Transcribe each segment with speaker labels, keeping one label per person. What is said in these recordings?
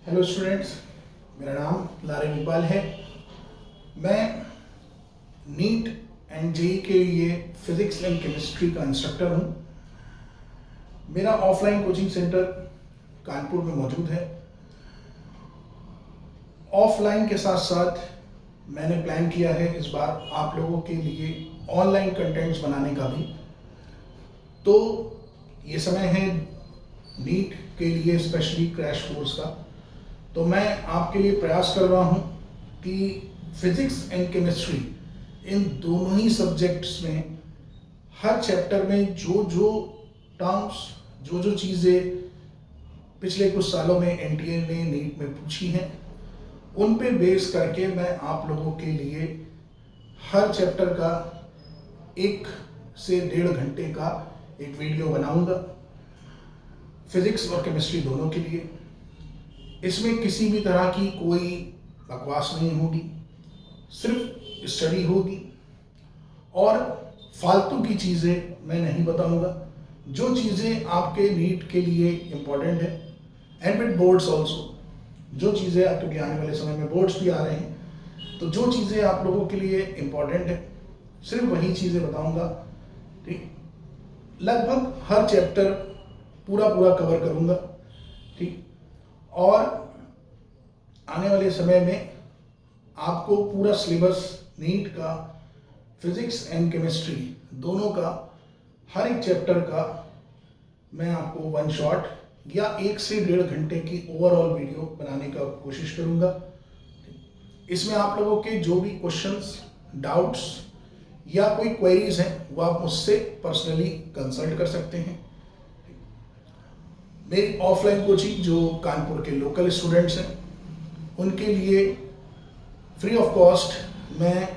Speaker 1: Hello students, मेरा नाम Lauren Iqbal है। मैं नीट एंड जेई के लिए फिजिक्स एंड केमिस्ट्री का इंस्ट्रक्टर हूँ। मेरा ऑफलाइन कोचिंग सेंटर कानपुर में मौजूद है। ऑफलाइन के साथ साथ मैंने प्लान किया है इस बार आप लोगों के लिए ऑनलाइन कंटेंट्स बनाने का भी। तो ये समय है नीट के लिए स्पेशली क्रैश कोर्स का। तो मैं आपके लिए प्रयास कर रहा हूँ कि फिजिक्स एंड केमिस्ट्री इन दोनों ही सब्जेक्ट्स में हर चैप्टर में जो जो टर्म्स, जो जो चीज़ें पिछले कुछ सालों में एनटीए ने नीट में पूछी हैं, उन पे बेस करके मैं आप लोगों के लिए हर चैप्टर का 1 से 1.5 घंटे का एक वीडियो बनाऊंगा, फिजिक्स और केमिस्ट्री दोनों के लिए। इसमें किसी भी तरह की कोई बकवास नहीं होगी, सिर्फ स्टडी होगी और फालतू की चीज़ें मैं नहीं बताऊंगा। जो चीज़ें आपके नीट के लिए इम्पोर्टेंट है एंड विद बोर्ड्स ऑल्सो, जो चीज़ें क्योंकि आने वाले समय में बोर्ड्स भी आ रहे हैं, तो जो चीज़ें आप लोगों के लिए इम्पोर्टेंट है सिर्फ वही चीज़ें बताऊंगा। ठीक, लगभग हर चैप्टर पूरा कवर करूंगा। ठीक, और आने वाले समय में आपको पूरा सिलेबस नीट का फिजिक्स एंड केमिस्ट्री दोनों का हर एक चैप्टर का मैं आपको 1 शॉट या 1 से 1.5 घंटे की ओवरऑल वीडियो बनाने का कोशिश करूंगा। इसमें आप लोगों के जो भी क्वेश्चंस, डाउट्स या कोई क्वेरीज हैं वो आप मुझसे पर्सनली कंसल्ट कर सकते हैं। मेरी ऑफलाइन कोचिंग जो कानपुर के लोकल स्टूडेंट्स हैं उनके लिए फ्री ऑफ कॉस्ट मैं,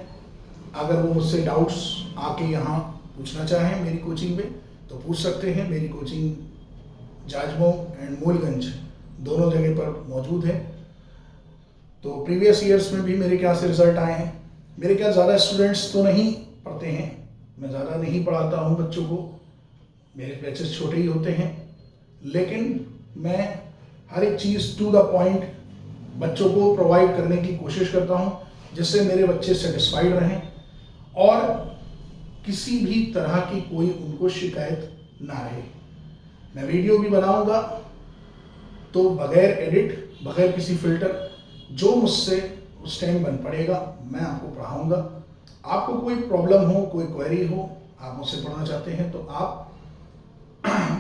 Speaker 1: अगर वो मुझसे डाउट्स आके यहाँ पूछना चाहें मेरी कोचिंग में तो पूछ सकते हैं। मेरी कोचिंग जाजमऊ एंड मूलगंज दोनों जगह पर मौजूद है। तो प्रीवियस ईयर्स में भी मेरे क्या से रिजल्ट आए हैं। मेरे क्या ज़्यादा स्टूडेंट्स तो नहीं पढ़ते हैं, मैं ज़्यादा नहीं पढ़ाता हूँ बच्चों को, मेरे बैचेस छोटे ही होते हैं, लेकिन मैं हर एक चीज़ टू द पॉइंट बच्चों को प्रोवाइड करने की कोशिश करता हूँ जिससे मेरे बच्चे सेटिस्फाइड रहें और किसी भी तरह की कोई उनको शिकायत ना रहे। मैं वीडियो भी बनाऊंगा तो बगैर एडिट, बगैर किसी फिल्टर, जो मुझसे उस टाइम बन पड़ेगा मैं आपको पढ़ाऊंगा। आपको कोई प्रॉब्लम हो, कोई क्वेरी हो, आप मुझसे पढ़ना चाहते हैं तो आप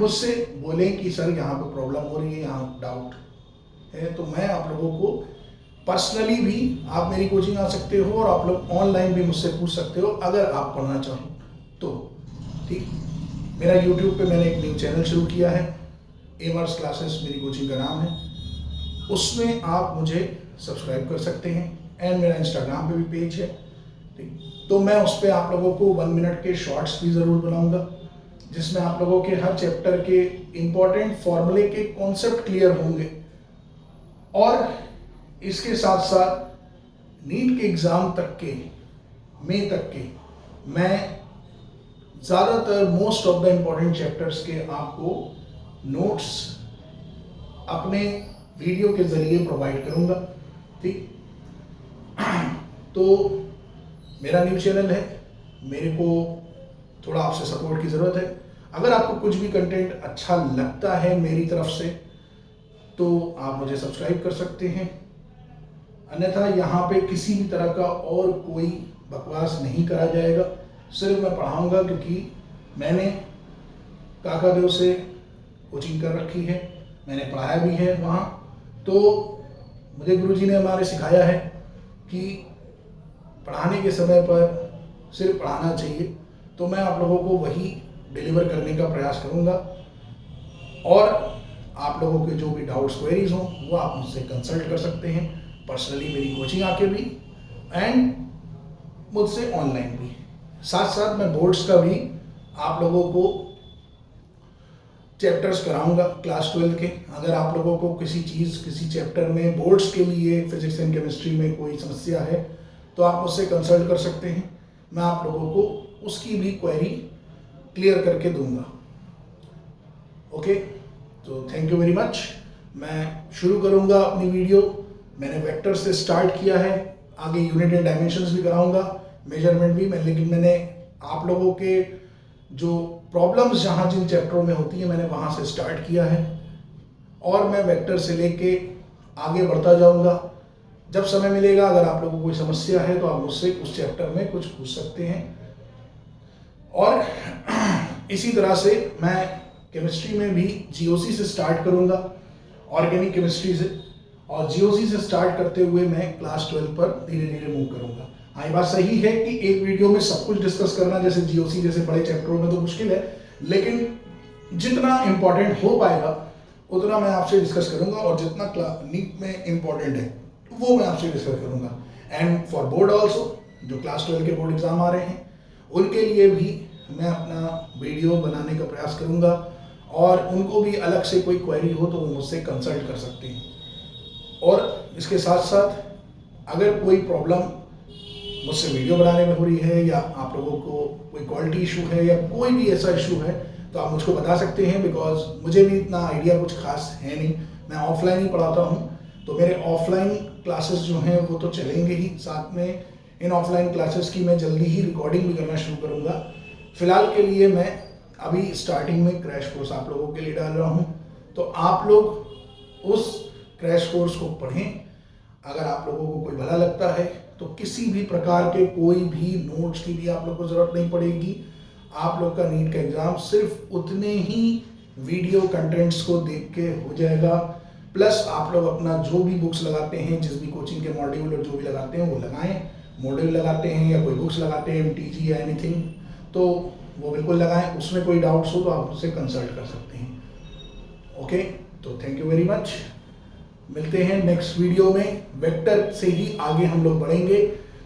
Speaker 1: मुझसे बोलें कि सर यहाँ पे प्रॉब्लम हो रही है, यहाँ डाउट है, तो मैं आप लोगों को पर्सनली भी, आप मेरी कोचिंग आ सकते हो और आप लोग ऑनलाइन भी मुझसे पूछ सकते हो अगर आप पढ़ना चाहो तो। ठीक, मेरा यूट्यूब पे मैंने एक न्यू चैनल शुरू किया है, एमर्स क्लासेस मेरी कोचिंग का नाम है, उसमें आप मुझे सब्सक्राइब कर सकते हैं एंड मेरा इंस्टाग्राम पे भी पेज है। ठीक, तो मैं उस पर आप लोगों को 1 मिनट के शॉर्ट्स भी ज़रूर बनाऊंगा जिसमें आप लोगों के हर चैप्टर के इम्पॉर्टेंट फॉर्मूले के कॉन्सेप्ट क्लियर होंगे और इसके साथ साथ नीट के एग्ज़ाम तक के, मई तक के, मैं ज़्यादातर most of the important chapters के आपको नोट्स अपने वीडियो के ज़रिए प्रोवाइड करूँगा। ठीक, तो मेरा न्यू चैनल है, मेरे को थोड़ा आपसे सपोर्ट की ज़रूरत है। अगर आपको कुछ भी कंटेंट अच्छा लगता है मेरी तरफ से तो आप मुझे सब्सक्राइब कर सकते हैं, अन्यथा यहाँ पे किसी भी तरह का और कोई बकवास नहीं करा जाएगा। सिर्फ मैं पढ़ाऊँगा क्योंकि मैंने काकादेव से कोचिंग कर रखी है, मैंने पढ़ाया भी है वहाँ, तो मुझे गुरुजी ने हमारे सिखाया है कि पढ़ाने के समय पर सिर्फ पढ़ाना चाहिए। तो मैं आप लोगों को वही डिलीवर करने का प्रयास करूँगा और आप लोगों के जो भी डाउट्स, क्वेरीज हों वो आप मुझसे कंसल्ट कर सकते हैं पर्सनली मेरी कोचिंग आके भी एंड मुझसे ऑनलाइन भी। साथ साथ मैं बोर्ड्स का भी आप लोगों को चैप्टर्स कराऊंगा क्लास 12 के। अगर आप लोगों को किसी चैप्टर में बोर्ड्स के लिए फिजिक्स एंड केमिस्ट्री में कोई समस्या है तो आप मुझसे कंसल्ट कर सकते हैं, मैं आप लोगों को उसकी भी क्वेरी क्लियर करके दूंगा। ओके, तो थैंक यू वेरी मच। मैं शुरू करूंगा अपनी वीडियो। मैंने वेक्टर से स्टार्ट किया है, आगे यूनिट एंड डायमेंशंस भी कराऊंगा, मेजरमेंट भी लेकिन मैंने आप लोगों के जो प्रॉब्लम्स जहाँ जिन चैप्टरों में होती है मैंने वहाँ से स्टार्ट किया है और मैं वेक्टर से लेके आगे बढ़ता जाऊंगा। जब समय मिलेगा अगर आप लोगों को कोई समस्या है तो आप मुझसे उस चैप्टर में कुछ पूछ सकते हैं। और इसी तरह से मैं केमिस्ट्री में भी जीओसी से स्टार्ट करूंगा, ऑर्गेनिक केमिस्ट्री से, और जीओसी से स्टार्ट करते हुए मैं क्लास 12 पर धीरे धीरे मूव करूंगा। हाँ, ये बात सही है कि एक वीडियो में सब कुछ डिस्कस करना जैसे जीओसी जैसे बड़े चैप्टरों में तो मुश्किल है, लेकिन जितना इम्पोर्टेंट हो पाएगा उतना मैं आपसे डिस्कस करूंगा और जितना नीट में इम्पोर्टेंट है वो मैं आपसे डिस्कस करूंगा। एंड फॉर बोर्ड ऑल्सो, जो क्लास 12 के बोर्ड एग्जाम आ रहे हैं उनके लिए भी मैं अपना वीडियो बनाने का प्रयास करूंगा और उनको भी अलग से कोई क्वेरी हो तो वो मुझसे कंसल्ट कर सकते हैं। और इसके साथ साथ अगर कोई प्रॉब्लम मुझसे वीडियो बनाने में हो रही है या आप लोगों को कोई क्वालिटी इशू है या कोई भी ऐसा इशू है तो आप मुझको बता सकते हैं, बिकॉज मुझे भी इतना आइडिया कुछ खास है नहीं, मैं ऑफलाइन ही पढ़ाता हूँ। तो मेरे ऑफलाइन क्लासेस जो हैं वो तो चलेंगे ही, साथ में इन ऑफलाइन क्लासेस की मैं जल्दी ही रिकॉर्डिंग भी करना शुरू करूँगा। फिलहाल के लिए मैं अभी स्टार्टिंग में क्रैश कोर्स आप लोगों के लिए डाल रहा हूँ, तो आप लोग उस क्रैश कोर्स को पढ़ें। अगर आप लोगों को कोई भला लगता है तो किसी भी प्रकार के कोई भी नोट्स की भी आप लोग को ज़रूरत नहीं पड़ेगी। आप लोग का नीट का एग्ज़ाम सिर्फ उतने ही वीडियो कंटेंट्स को देख के हो जाएगा, प्लस आप लोग अपना जो भी बुक्स लगाते हैं, जिस भी कोचिंग के मॉड्यूल और जो भी लगाते हैं वो लगाएं। मॉड्यूल लगाते हैं या कोई बुक्स लगाते हैं MTG या एनीथिंग तो वो बिल्कुल लगाएं। उसमें कोई डाउट्स हो तो आप मुझसे कंसल्ट कर सकते हैं। ओके, तो थैंक यू वेरी मच। मिलते हैं नेक्स्ट वीडियो में। वेक्टर से ही आगे हम लोग बढ़ेंगे,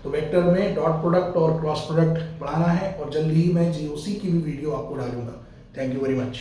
Speaker 1: तो वेक्टर में डॉट प्रोडक्ट और क्रॉस प्रोडक्ट पढ़ाना है और जल्दी ही मैं जीओसी की भी वीडियो आपको डालूंगा। Thank you very much.